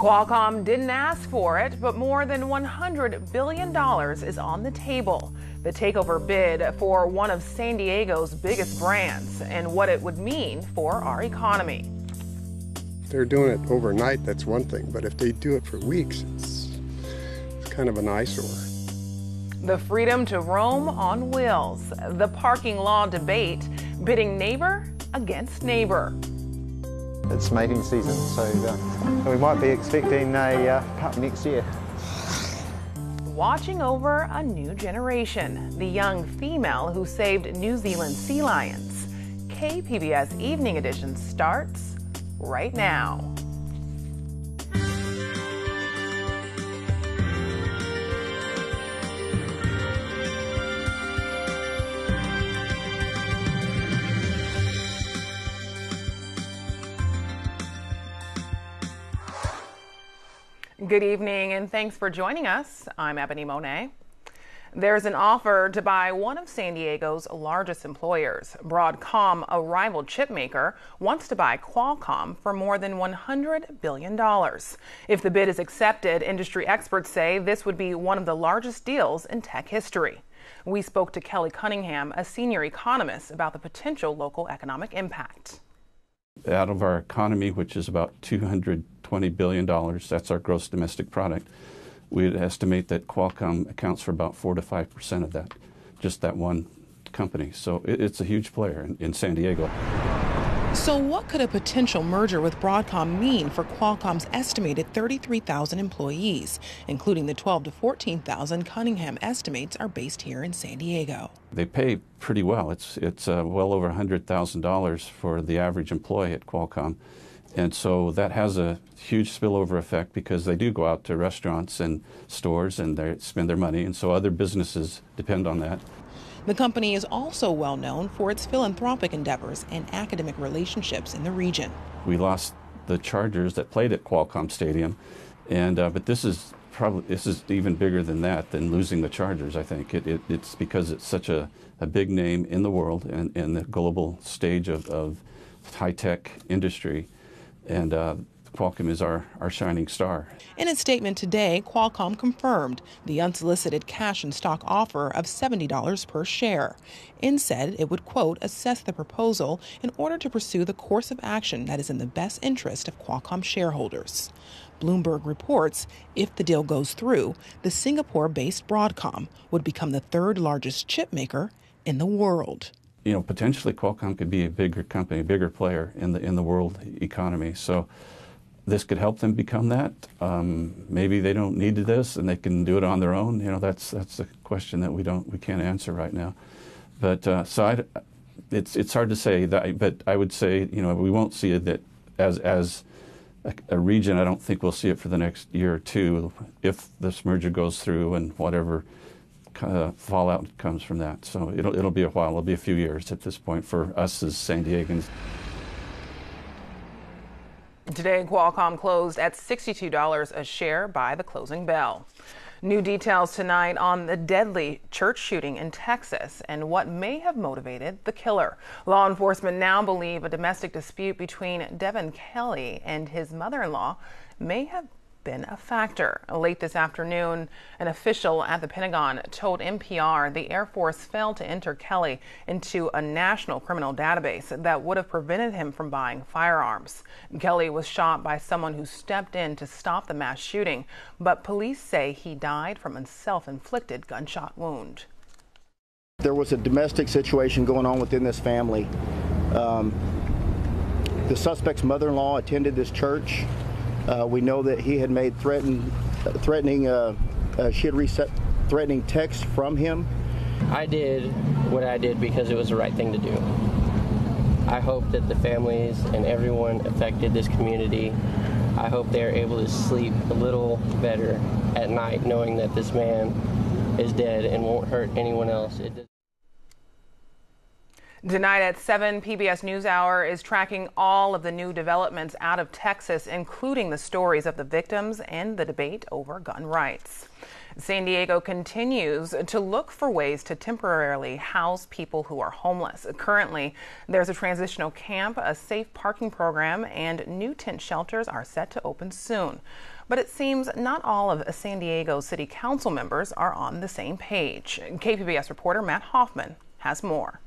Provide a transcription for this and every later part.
Qualcomm didn't ask for it, but more than $100 billion is on the table. The takeover bid for one of San Diego's biggest brands and what it would mean for our economy. If they're doing it overnight, that's one thing, but if they do it for weeks, it's kind of an eyesore. The freedom to roam on wheels, the parking law debate, pitting neighbor against neighbor. It's mating season, so we might be expecting a pup next year. Watching over a new generation, the young female who saved New Zealand sea lions. KPBS Evening Edition starts right now. Good evening and thanks for joining us. I'm Ebony Monet. There's an offer to buy one of San Diego's largest employers. Broadcom, a rival chip maker, wants to buy Qualcomm for more than $100 billion. If the bid is accepted, industry experts say this would be one of the largest deals in tech history. We spoke to Kelly Cunningham, a senior economist, about the potential local economic impact. Out of our economy, which is about $220 billion, that's our gross domestic product, we'd estimate that Qualcomm accounts for about 4 to 5% of that, just that one company. So it's a huge player in San Diego. So what could a potential merger with Broadcom mean for Qualcomm's estimated 33,000 employees, including the 12 to 14,000 Cunningham estimates are based here in San Diego? They pay pretty well. It's well over $100,000 for the average employee at Qualcomm. And so that has a huge spillover effect because they do go out to restaurants and stores and they spend their money. And so other businesses depend on that. The company is also well known for its philanthropic endeavors and academic relationships in the region. We lost the Chargers that played at Qualcomm Stadium, and but this is even bigger than that, than losing the Chargers. I think it's because it's such a big name in the world and the global stage of high-tech industry, and Qualcomm is our shining star. In a statement today, Qualcomm confirmed the unsolicited cash and stock offer of $70 per share and said it would, quote, assess the proposal in order to pursue the course of action that is in the best interest of Qualcomm shareholders. Bloomberg reports if the deal goes through, the Singapore-based Broadcom would become the third largest chip maker in the world. You know, potentially Qualcomm could be a bigger company, a bigger player in the world economy. So this could help them become that. Maybe they don't need this and they can do it on their own. You know, that's a question that we can't answer right now. But it's hard to say that. But I would say, you know, we won't see it that as a region. I don't think we'll see it for the next year or two if this merger goes through and whatever fallout comes from that. So it'll be a while. It'll be a few years at this point for us as San Diegans. Today, Qualcomm closed at $62 a share by the closing bell. New details tonight on the deadly church shooting in Texas and what may have motivated the killer. Law enforcement now believe a domestic dispute between Devin Kelly and his mother-in-law may have been a factor. Late this afternoon, an official at the Pentagon told NPR the Air Force failed to enter Kelly into a national criminal database that would have prevented him from buying firearms. Kelly was shot by someone who stepped in to stop the mass shooting, but police say he died from a self-inflicted gunshot wound. There was a domestic situation going on within this family. The suspect's mother-in-law attended this church. We know that he had made threatening texts from him. I did what I did because it was the right thing to do. I hope that the families and everyone affected this community, I hope they're able to sleep a little better at night knowing that this man is dead and won't hurt anyone else. Tonight at 7, PBS NewsHour is tracking all of the new developments out of Texas, including the stories of the victims and the debate over gun rights. San Diego continues to look for ways to temporarily house people who are homeless. Currently, there's a transitional camp, a safe parking program, and new tent shelters are set to open soon. But it seems not all of San Diego City Council members are on the same page. KPBS reporter Matt Hoffman has more.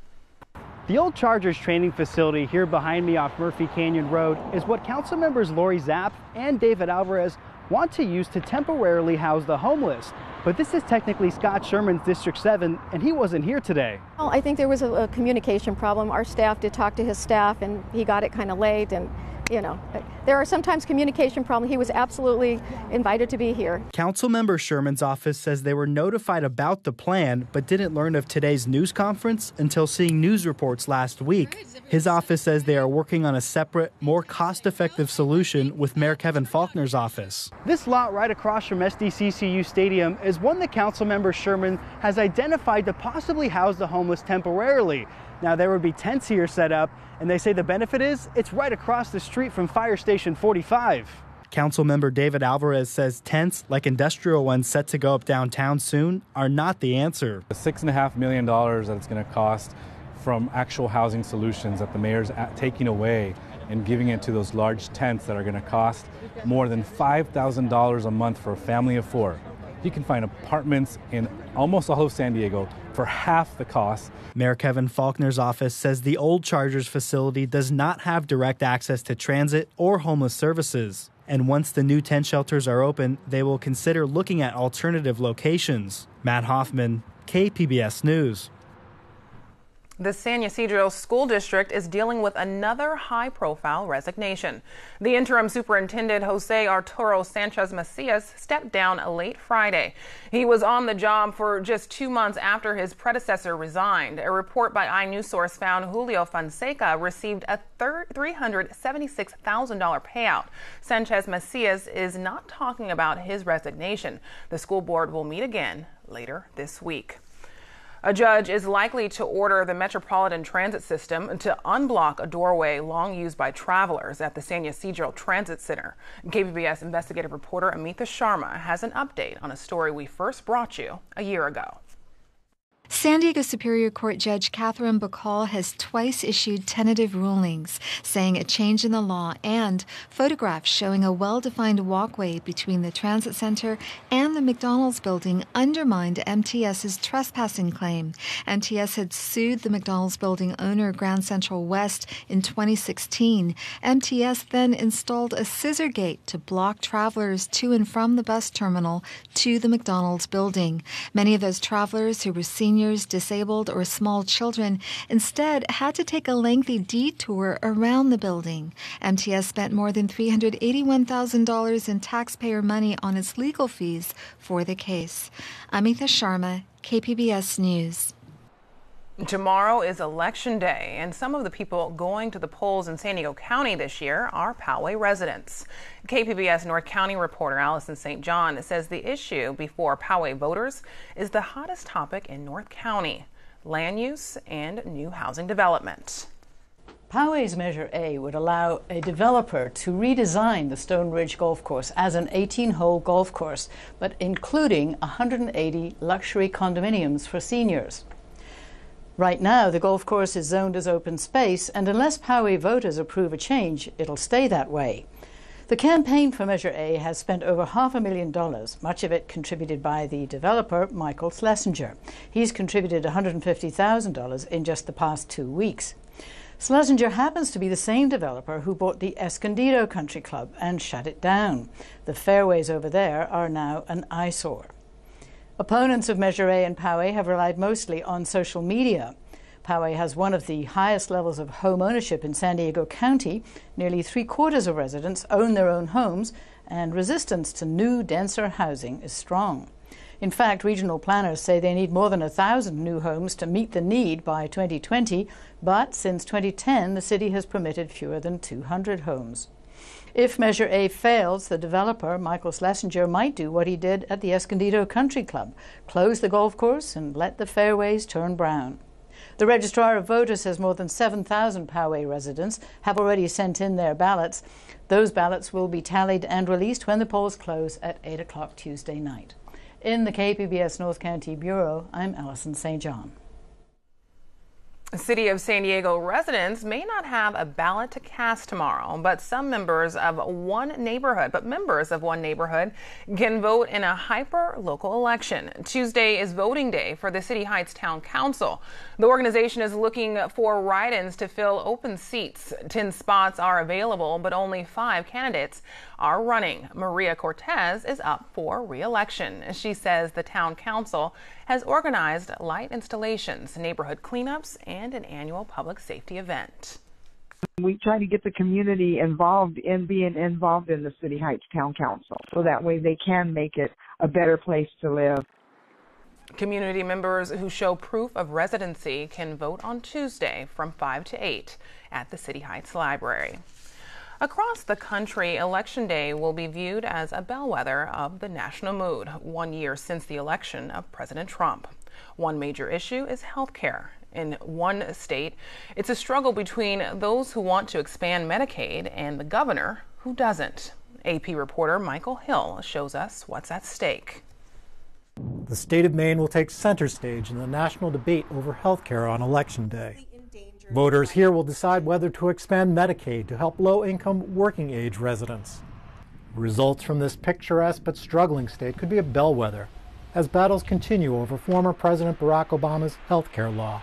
The old Chargers training facility here behind me off Murphy Canyon Road is what council members Lori Zapp and David Alvarez want to use to temporarily house the homeless. But this is technically Scott Sherman's District 7, and he wasn't here today. Well, I think there was a communication problem. Our staff did talk to his staff, and he got it kind of late, and you know, there are sometimes communication problems. He was absolutely invited to be here. Councilmember Sherman's office says they were notified about the plan, but didn't learn of today's news conference until seeing news reports last week. His office says they are working on a separate, more cost-effective solution with Mayor Kevin Faulkner's office. This lot right across from SDCCU Stadium is one that Councilmember Sherman has identified to possibly house the homeless temporarily. Now, there would be tents here set up, and they say the benefit is it's right across the street from Fire Station 45. Councilmember David Alvarez says tents, like industrial ones set to go up downtown soon, are not the answer. The $6.5 million that it's going to cost from actual housing solutions that the mayor's taking away and giving it to those large tents that are going to cost more than $5,000 a month for a family of 4. You can find apartments in almost all of San Diego for half the cost. Mayor Kevin Faulkner's office says the old Chargers facility does not have direct access to transit or homeless services. And once the new tent shelters are open, they will consider looking at alternative locations. Matt Hoffman, KPBS News. The San Ysidro School District is dealing with another high-profile resignation. The interim superintendent, Jose Arturo Sanchez Macias, stepped down late Friday. He was on the job for just 2 months after his predecessor resigned. A report by iNewsSource found Julio Fonseca received a $376,000 payout. Sanchez Macias is not talking about his resignation. The school board will meet again later this week. A judge is likely to order the Metropolitan Transit System to unblock a doorway long used by travelers at the San Ysidro Transit Center. KPBS investigative reporter Amita Sharma has an update on a story we first brought you a year ago. San Diego Superior Court Judge Catherine Bacall has twice issued tentative rulings saying a change in the law and photographs showing a well-defined walkway between the transit center and the McDonald's building undermined MTS's trespassing claim. MTS had sued the McDonald's building owner, Grand Central West, in 2016. MTS then installed a scissor gate to block travelers to and from the bus terminal to the McDonald's building. Many of those travelers who were seniors, disabled, or small children instead had to take a lengthy detour around the building. MTS spent more than $381,000 in taxpayer money on its legal fees for the case. Amita Sharma, KPBS News. Tomorrow is Election Day, and some of the people going to the polls in San Diego County this year are Poway residents. KPBS North County reporter Allison St. John says the issue before Poway voters is the hottest topic in North County: land use and new housing development. Poway's Measure A would allow a developer to redesign the Stone Ridge Golf Course as an 18-hole golf course, but including 180 luxury condominiums for seniors. Right now, the golf course is zoned as open space, and unless Poway voters approve a change, it'll stay that way. The campaign for Measure A has spent over $500,000, much of it contributed by the developer, Michael Schlesinger. He's contributed $150,000 in just the past 2 weeks. Schlesinger happens to be the same developer who bought the Escondido Country Club and shut it down. The fairways over there are now an eyesore. Opponents of Measure A and Poway have relied mostly on social media. Poway has one of the highest levels of home ownership in San Diego County. Nearly 3/4 of residents own their own homes, and resistance to new, denser housing is strong. In fact, regional planners say they need more than 1,000 new homes to meet the need by 2020, but since 2010, the city has permitted fewer than 200 homes. If Measure A fails, the developer, Michael Schlesinger, might do what he did at the Escondido Country Club: close the golf course and let the fairways turn brown. The Registrar of Voters says more than 7,000 Poway residents have already sent in their ballots. Those ballots will be tallied and released when the polls close at 8 o'clock Tuesday night. In the KPBS North County Bureau, I'm Allison St. John. City of San Diego residents may not have a ballot to cast tomorrow, but members of one neighborhood can vote in a hyper-local election. Tuesday is voting day for the City Heights Town Council. The organization is looking for write-ins to fill open seats. 10 spots are available, but only 5 candidates are running. Maria Cortez is up for re-election. She says the Town Council has organized light installations, neighborhood cleanups, and an annual public safety event. We try to get the community involved in being involved in the City Heights Town Council, so that way they can make it a better place to live. Community members who show proof of residency can vote on Tuesday from 5 to 8 at the City Heights Library. Across the country, Election Day will be viewed as a bellwether of the national mood, 1 year since the election of President Trump. One major issue is health care. In one state, it's a struggle between those who want to expand Medicaid and the governor who doesn't. AP reporter Michael Hill shows us what's at stake. The state of Maine will take center stage in the national debate over health care on Election Day. Voters here will decide whether to expand Medicaid to help low-income working-age residents. Results from this picturesque but struggling state could be a bellwether as battles continue over former President Barack Obama's health care law.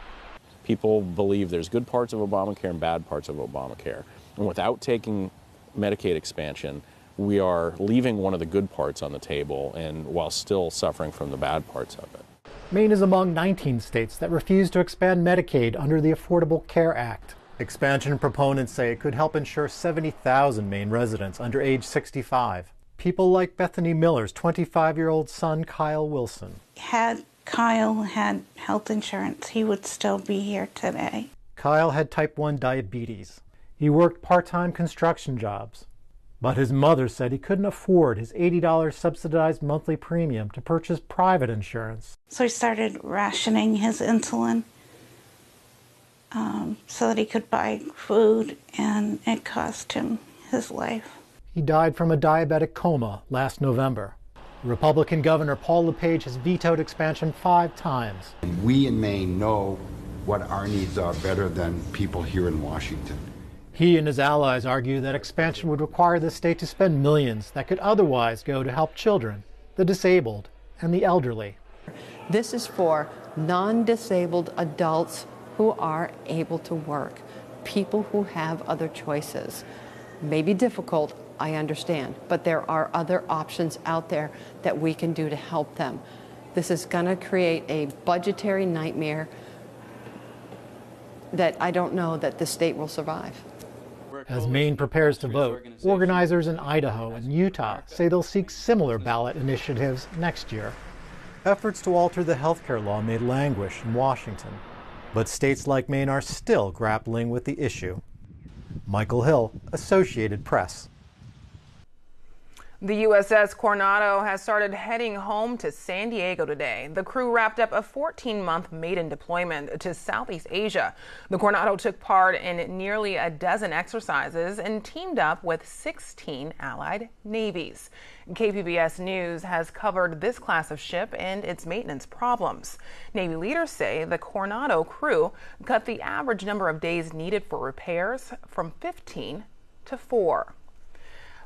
People believe there's good parts of Obamacare and bad parts of Obamacare. And without taking Medicaid expansion, we are leaving one of the good parts on the table and while still suffering from the bad parts of it. Maine is among 19 states that refuse to expand Medicaid under the Affordable Care Act. Expansion proponents say it could help insure 70,000 Maine residents under age 65. People like Bethany Miller's 25-year-old son, Kyle Wilson. Had Kyle had health insurance, he would still be here today. Kyle had type 1 diabetes. He worked part-time construction jobs. But his mother said he couldn't afford his $80 subsidized monthly premium to purchase private insurance. So he started rationing his insulin so that he could buy food, and it cost him his life. He died from a diabetic coma last November. Republican Governor Paul LePage has vetoed expansion 5 times. We in Maine know what our needs are better than people here in Washington. He and his allies argue that expansion would require the state to spend millions that could otherwise go to help children, the disabled, and the elderly. This is for non-disabled adults who are able to work, people who have other choices. Maybe difficult, I understand, but there are other options out there that we can do to help them. This is going to create a budgetary nightmare that I don't know that the state will survive. As Maine prepares to vote, organizers in Idaho and Utah say they'll seek similar ballot initiatives next year. Efforts to alter the health care law may languish in Washington, but states like Maine are still grappling with the issue. Michael Hill, Associated Press. The USS Coronado has started heading home to San Diego today. The crew wrapped up a 14-month maiden deployment to Southeast Asia. The Coronado took part in nearly a dozen exercises and teamed up with 16 allied navies. KPBS News has covered this class of ship and its maintenance problems. Navy leaders say the Coronado crew cut the average number of days needed for repairs from 15 to 4.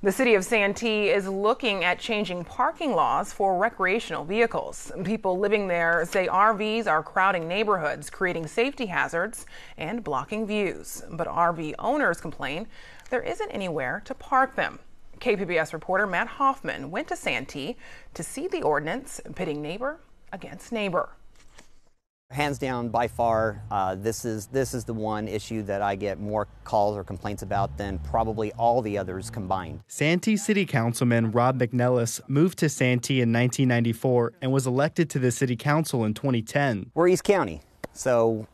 The city of Santee is looking at changing parking laws for recreational vehicles. People living there say RVs are crowding neighborhoods, creating safety hazards and blocking views. But RV owners complain there isn't anywhere to park them. KPBS reporter Matt Hoffman went to Santee to see the ordinance pitting neighbor against neighbor. Hands down, by far, this is the one issue that I get more calls or complaints about than probably all the others combined. Santee City Councilman Rob McNellis moved to Santee in 1994 and was elected to the City Council in 2010. We're East County, so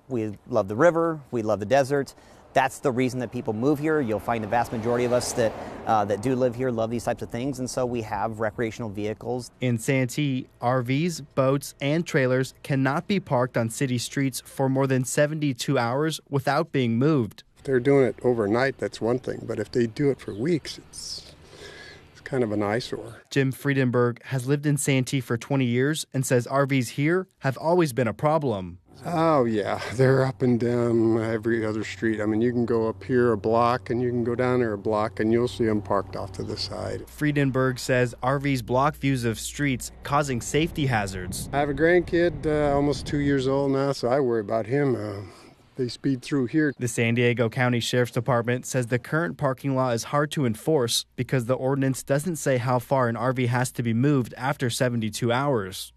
we love the river, we love the desert. That's the reason that people move here. You'll find the vast majority of us that do live here love these types of things, and so we have recreational vehicles. In Santee, RVs, boats, and trailers cannot be parked on city streets for more than 72 hours without being moved. If they're doing it overnight, that's one thing, but if they do it for weeks, it's kind of an eyesore. Jim Friedenberg has lived in Santee for 20 years and says RVs here have always been a problem. Oh, yeah. They're up and down every other street. I mean, you can go up here a block and you can go down there a block and you'll see them parked off to the side. Friedenberg says RVs block views of streets, causing safety hazards. I have a grandkid, almost 2 years old now, so I worry about him. They speed through here. The San Diego County Sheriff's Department says the current parking law is hard to enforce because the ordinance doesn't say how far an RV has to be moved after 72 hours.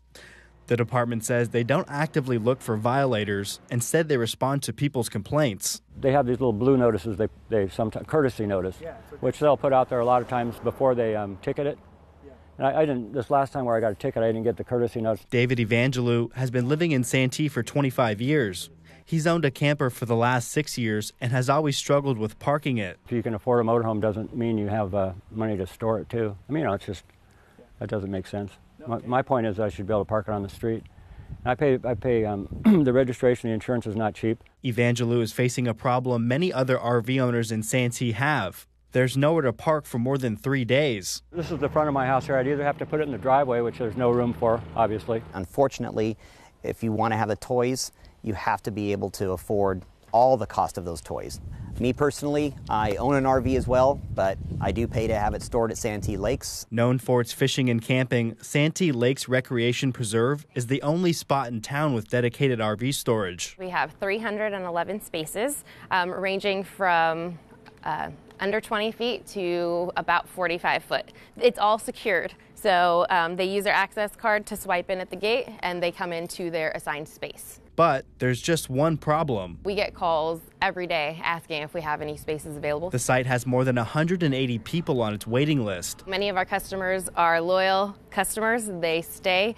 The department says they don't actively look for violators. Instead, they respond to people's complaints. They have these little blue notices, they sometimes courtesy notice, which they'll put out there a lot of times before they ticket it. And I didn't, this last time where I got a ticket, I didn't get the courtesy notice. David Evangelou has been living in Santee for 25 years. He's owned a camper for the last 6 years and has always struggled with parking it. If you can afford a motorhome doesn't mean you have money to store it too. I mean, it's just, that doesn't make sense. My point is I should be able to park it on the street. I pay the registration, the insurance is not cheap. Evangelou is facing a problem many other RV owners in Santee have. There's nowhere to park for more than 3 days. This is the front of my house here. I'd either have to put it in the driveway, which there's no room for, obviously. Unfortunately, if you want to have the toys, you have to be able to afford all the cost of those toys. Me personally, I own an RV as well, but I do pay to have it stored at Santee Lakes. Known for its fishing and camping, Santee Lakes Recreation Preserve is the only spot in town with dedicated RV storage. We have 311 spaces, ranging from under 20 feet to about 45 foot. It's all secured. So they use their access card to swipe in at the gate and they come into their assigned space. But there's just one problem. We get calls every day asking if we have any spaces available. The site has more than 180 people on its waiting list. Many of our customers are loyal customers. They stay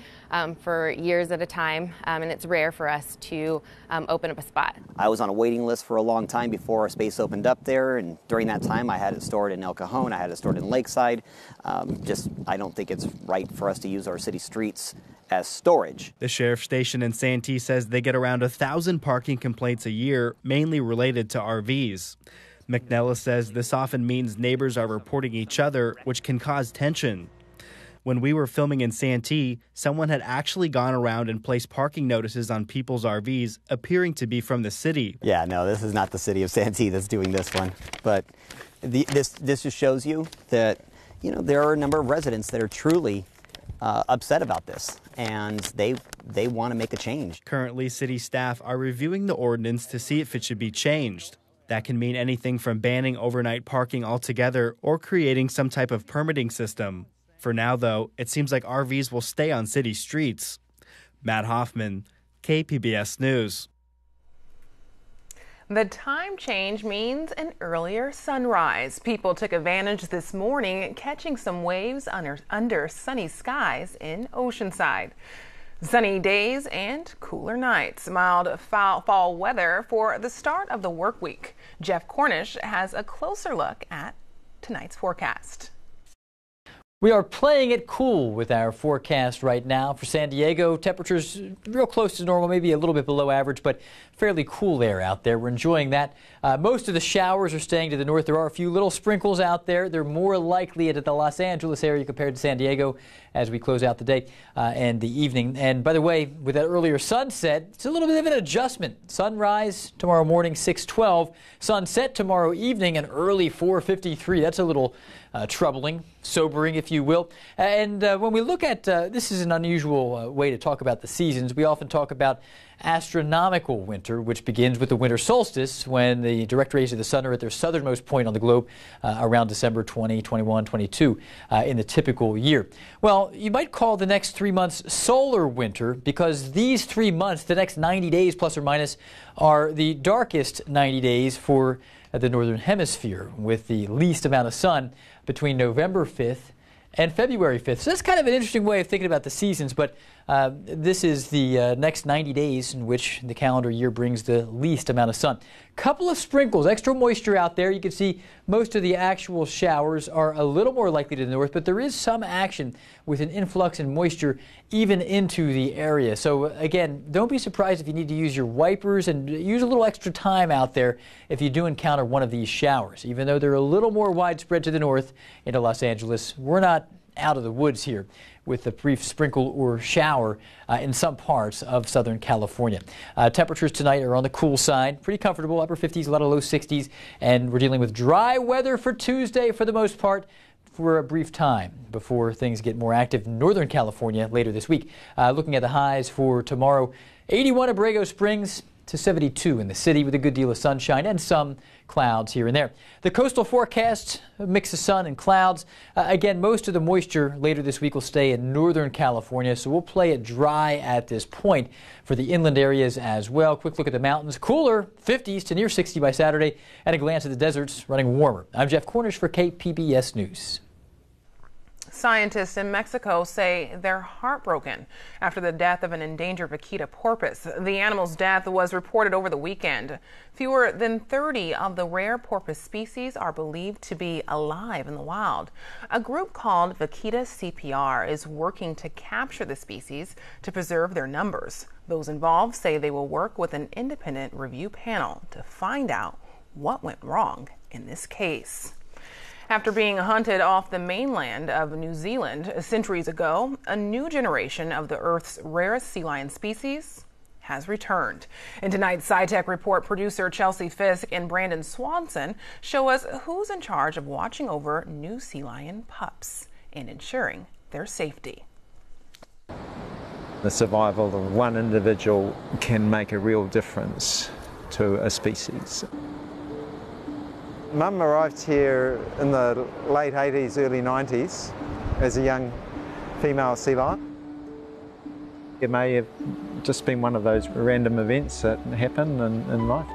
for years at a time, and it's rare for us to open up a spot. I was on a waiting list for a long time before a space opened up there, and during that time I had it stored in El Cajon, I had it stored in Lakeside. I don't think it's right for us to use our city streets as storage. The sheriff's station in Santee says they get around 1,000 parking complaints a year, mainly related to RVs. McNella says this often means neighbors are reporting each other, which can cause tension. When we were filming in Santee, someone had actually gone around and placed parking notices on people's RVs, appearing to be from the city. Yeah, no, this is not the city of Santee that's doing this one. But this just shows you that, there are a number of residents that are truly upset about this, and they want to make a change. Currently, city staff are reviewing the ordinance to see if it should be changed. That can mean anything from banning overnight parking altogether or creating some type of permitting system. For now, though, it seems like RVs will stay on city streets. Matt Hoffman, KPBS News. The time change means an earlier sunrise. People took advantage this morning, catching some waves under sunny skies in Oceanside. Sunny days and cooler nights. Mild fall weather for the start of the work week. Jeff Cornish has a closer look at tonight's forecast. We are playing it cool with our forecast right now. For San Diego, temperatures real close to normal, maybe a little bit below average, but fairly cool air out there. We're enjoying that. Most of the showers are staying to the north. There are a few little sprinkles out there. They're more likely at the Los Angeles area compared to San Diego as we close out the day and the evening. And by the way, with that earlier sunset, it's a little bit of an adjustment. Sunrise tomorrow morning, 6:12. Sunset tomorrow evening, an early 4:53. That's a little troubling, sobering, if you will. And when we look at, this is an unusual way to talk about the seasons. We often talk about astronomical winter, which begins with the winter solstice when the direct rays of the sun are at their southernmost point on the globe around December 20, 21, 22 in the typical year. Well, you might call the next 3 months solar winter because these 3 months, the next 90 days plus or minus, are the darkest 90 days for the northern hemisphere with the least amount of sun between November 5th and February 5th. So that's kind of an interesting way of thinking about the seasons, but this is the next 90 days in which the calendar year brings the least amount of sun. Couple of sprinkles, extra moisture out there. You can see most of the actual showers are a little more likely to the north, but there is some action with an influx in moisture even into the area. So again, don't be surprised if you need to use your wipers and use a little extra time out there if you do encounter one of these showers. Even though they're a little more widespread to the north into Los Angeles, we're not out of the woods here with a brief sprinkle or shower in some parts of Southern California. Temperatures tonight are on the cool side, pretty comfortable, upper 50s, a lot of low 60s, and we're dealing with dry weather for Tuesday for the most part for a brief time before things get more active in Northern California later this week. Looking at the highs for tomorrow, 81 at Borrego Springs to 72 in the city with a good deal of sunshine and some clouds here and there. The coastal forecast, a mix of sun and clouds. Again, most of the moisture later this week will stay in Northern California, so we'll play it dry at this point for the inland areas as well. Quick look at the mountains. Cooler, 50s to near 60 by Saturday, and a glance at the deserts running warmer. I'm Jeff Cornish for KPBS News. Scientists in Mexico say they're heartbroken after the death of an endangered vaquita porpoise. The animal's death was reported over the weekend. Fewer than 30 of the rare porpoise species are believed to be alive in the wild. A group called Vaquita CPR is working to capture the species to preserve their numbers. Those involved say they will work with an independent review panel to find out what went wrong in this case. After being hunted off the mainland of New Zealand centuries ago, a new generation of the Earth's rarest sea lion species has returned. In tonight's SciTech Report, producer Chelsea Fisk and Brandon Swanson show us who's in charge of watching over new sea lion pups and ensuring their safety. The survival of one individual can make a real difference to a species. Mum arrived here in the late 80s, early 90s as a young female sea lion. It may have just been one of those random events that happen in life.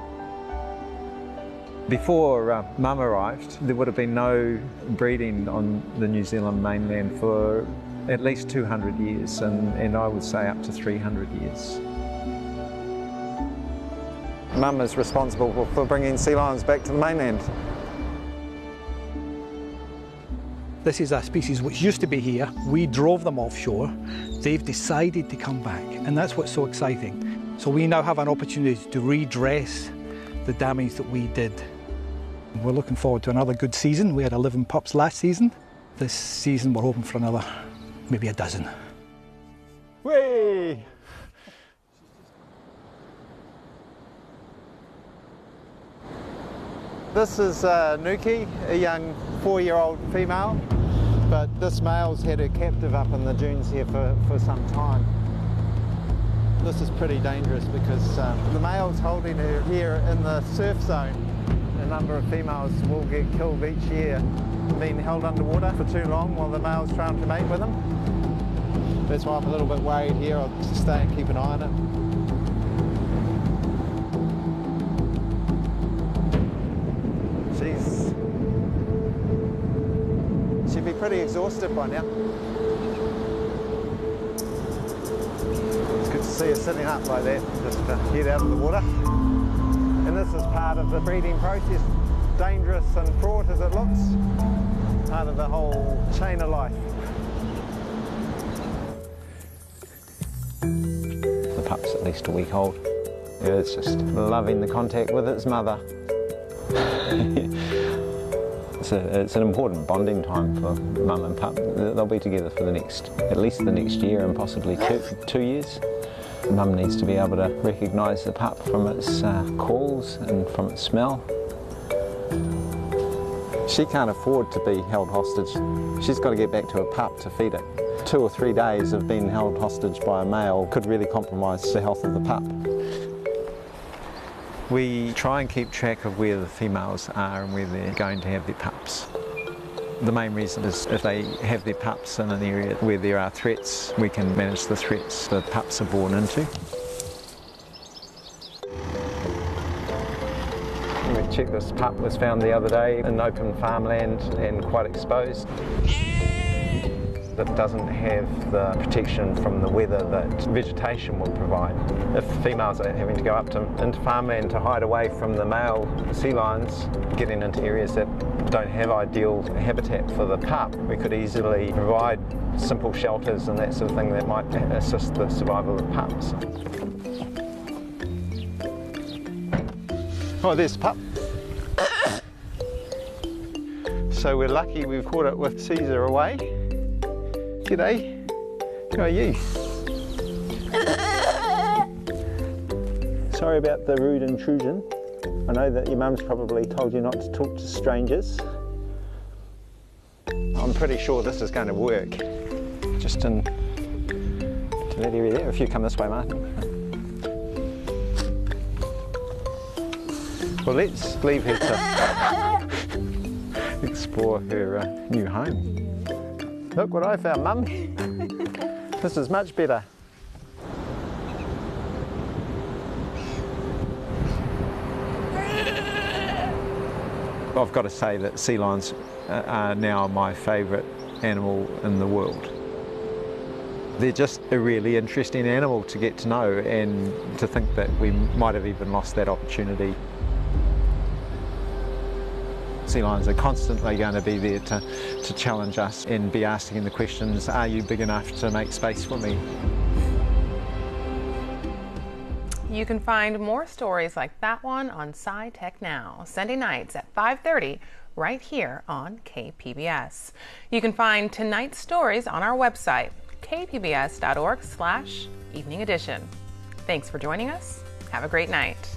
Before Mum arrived, there would have been no breeding on the New Zealand mainland for at least 200 years, and I would say up to 300 years. Mum is responsible for bringing sea lions back to the mainland. This is a species which used to be here. We drove them offshore. They've decided to come back, and that's what's so exciting. So we now have an opportunity to redress the damage that we did. We're looking forward to another good season. We had 11 pups last season. This season we're hoping for another, maybe a dozen. Whee! This is Nuki, a young 4-year-old female, but this male's had her captive up in the dunes here for some time. This is pretty dangerous because the male's holding her here in the surf zone. A number of females will get killed each year being held underwater for too long while the male's trying to mate with them. That's why I'm a little bit worried here. I'll just stay and keep an eye on it. She'd be pretty exhausted by now. It's good to see her sitting up like that, just to get out of the water. And this is part of the breeding process, dangerous and fraught as it looks, part of the whole chain of life. The pup's at least a week old. It's just loving the contact with its mother. It's an important bonding time for mum and pup. They'll be together for at least the next year and possibly two years. Mum needs to be able to recognise the pup from its calls and from its smell. She can't afford to be held hostage. She's got to get back to a pup to feed it. 2 or 3 days of being held hostage by a male could really compromise the health of the pup. We try and keep track of where the females are and where they're going to have their pups. The main reason is if they have their pups in an area where there are threats, we can manage the threats the pups are born into. We checked this pup was found the other day in open farmland and quite exposed. that doesn't have the protection from the weather that vegetation will provide. If females are having to go up into farmland to hide away from the male sea lions, getting into areas that don't have ideal habitat for the pup, we could easily provide simple shelters and that sort of thing that might assist the survival of the pups. Oh, there's the pup. So we're lucky we've caught it with Caesar away. G'day, how are you? Sorry about the rude intrusion. I know that your mum's probably told you not to talk to strangers. I'm pretty sure this is going to work. Just in that area there, if you come this way, Martin. Well, let's leave her to explore her new home. Look what I found, Mum. This is much better. I've got to say that sea lions are now my favourite animal in the world. They're just a really interesting animal to get to know, and to think that we might have even lost that opportunity. Sea lions are constantly going to be there to challenge us and be asking the questions, are you big enough to make space for me? You can find more stories like that one on SciTech Now, Sunday nights at 5:30, right here on KPBS. You can find tonight's stories on our website, kpbs.org/evening edition. Thanks for joining us. Have a great night.